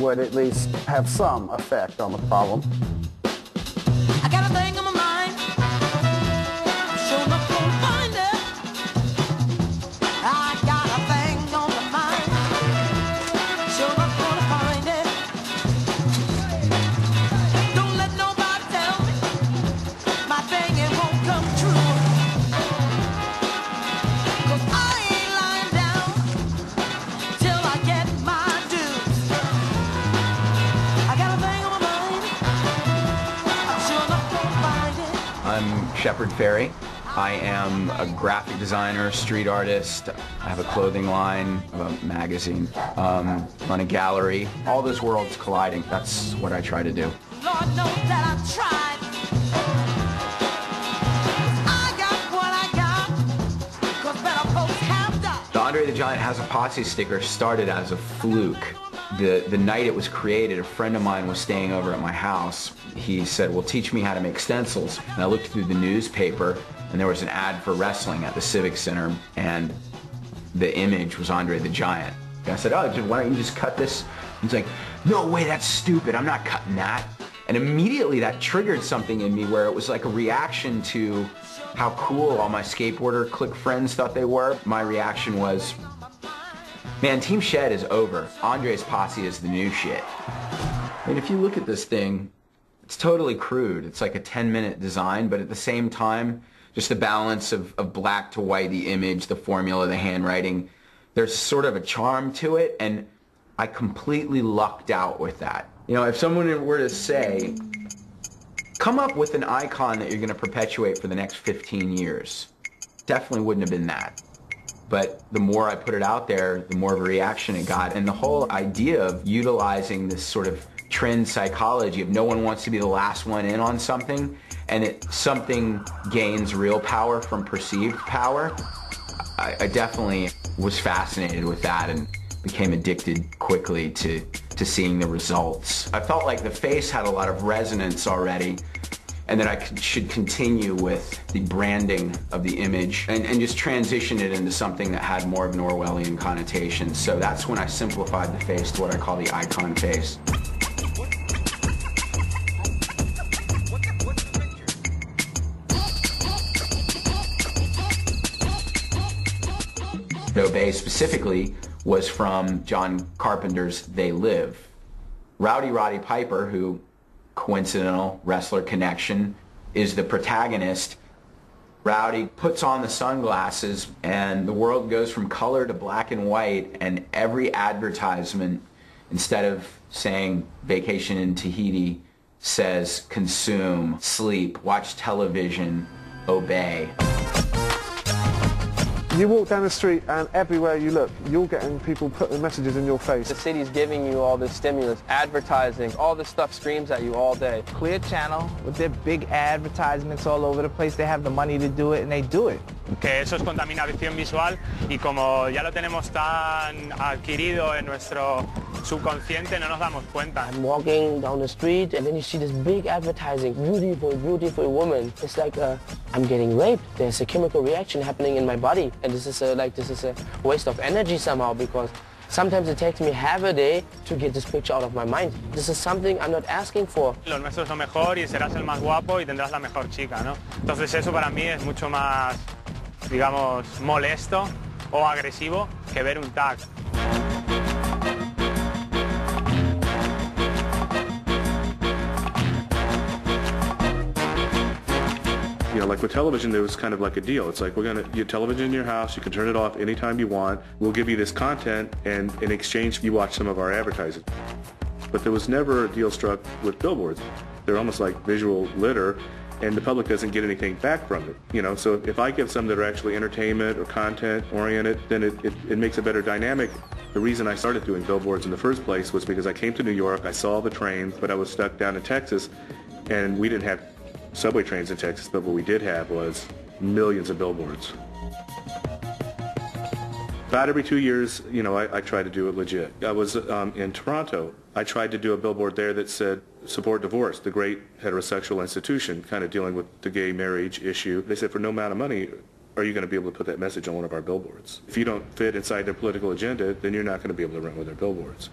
would at least have some effect on the problem. I got a thing on my mind. I'm sure not gonna find it. I got a thing on my mind. Sure not gonna find it. Don't let nobody tell me my thing it won't come true. 'Cause I ain't lying down till I get my dues. I got a thing on my mind. I'm sure not gonna find it. I'm Shepard Fairey. I am a graphic designer, street artist. I have a clothing line, a magazine, run a gallery. All those worlds colliding. That's what I try to do. Lord knows that I've tried. I got what I got, 'cause better folks have died. The Andre the Giant Has a Posse sticker started as a fluke. The night it was created, a friend of mine was staying over at my house. He said, well, teach me how to make stencils. And I looked through the newspaper, and there was an ad for wrestling at the Civic Center, and the image was Andre the Giant. And I said, oh, why don't you just cut this? He's like, no way, that's stupid, I'm not cutting that. And immediately that triggered something in me where it was like a reaction to how cool all my skateboarder clique friends thought they were. My reaction was, man, Team Shed is over. Andre's Posse is the new shit. I mean, if you look at this thing, it's totally crude. It's like a 10-minute design, but at the same time, just the balance of black to white, the image, the formula, the handwriting, there's sort of a charm to it, and I completely lucked out with that. You know, if someone were to say, come up with an icon that you're going to perpetuate for the next 15 years, definitely wouldn't have been that. But the more I put it out there, the more of a reaction it got. And the whole idea of utilizing this sort of trend psychology of no one wants to be the last one in on something, and something gains real power from perceived power, I definitely was fascinated with that and became addicted quickly to seeing the results. I felt like the face had a lot of resonance already, and that I should continue with the branding of the image and just transition it into something that had more of an Orwellian connotation. So that's when I simplified the face to what I call the icon face. Obey specifically was from John Carpenter's They Live. Rowdy Roddy Piper, who, coincidental wrestler connection, is the protagonist. Rowdy puts on the sunglasses and the world goes from color to black and white, and every advertisement, instead of saying vacation in Tahiti, says consume, sleep, watch television, obey. You walk down the street and everywhere you look, you're getting people putting messages in your face. The city's giving you all this stimulus, advertising, all this stuff screams at you all day. Clear Channel, with their big advertisements all over the place, they have the money to do it and they do it. Que eso es contaminación visual y como ya lo tenemos tan adquirido en nuestro subconsciente no nos damos cuenta. I'm walking down the street and then you see this big advertising, beautiful, beautiful woman. It's like I'm getting raped. There's a chemical reaction happening in my body, and this is a waste of energy somehow, because sometimes it takes me half a day to get this picture out of my mind. This is something I'm not asking for. Lo nuestro es lo mejor y serás el más guapo y tendrás la mejor chica, ¿no? Entonces eso para mí es mucho más, digamos, molesto o agresivo que ver un tag. You know, like with television, there was kind of like a deal. It's like, we're going to get television in your house, you can turn it off anytime you want, we'll give you this content, and in exchange you watch some of our advertising. But there was never a deal struck with billboards. They're almost like visual litter, and the public doesn't get anything back from it. You know, so if I give some that are actually entertainment or content oriented, then it makes a better dynamic. The reason I started doing billboards in the first place was because I came to New York, I saw the trains, but I was stuck down in Texas, and we didn't have subway trains in Texas, but what we did have was millions of billboards. About every 2 years, you know, I try to do it legit. I was in Toronto. I tried to do a billboard there that said, support divorce, the great heterosexual institution, kind of dealing with the gay marriage issue. They said, for no amount of money, are you going to be able to put that message on one of our billboards? If you don't fit inside their political agenda, then you're not going to be able to run with their billboards.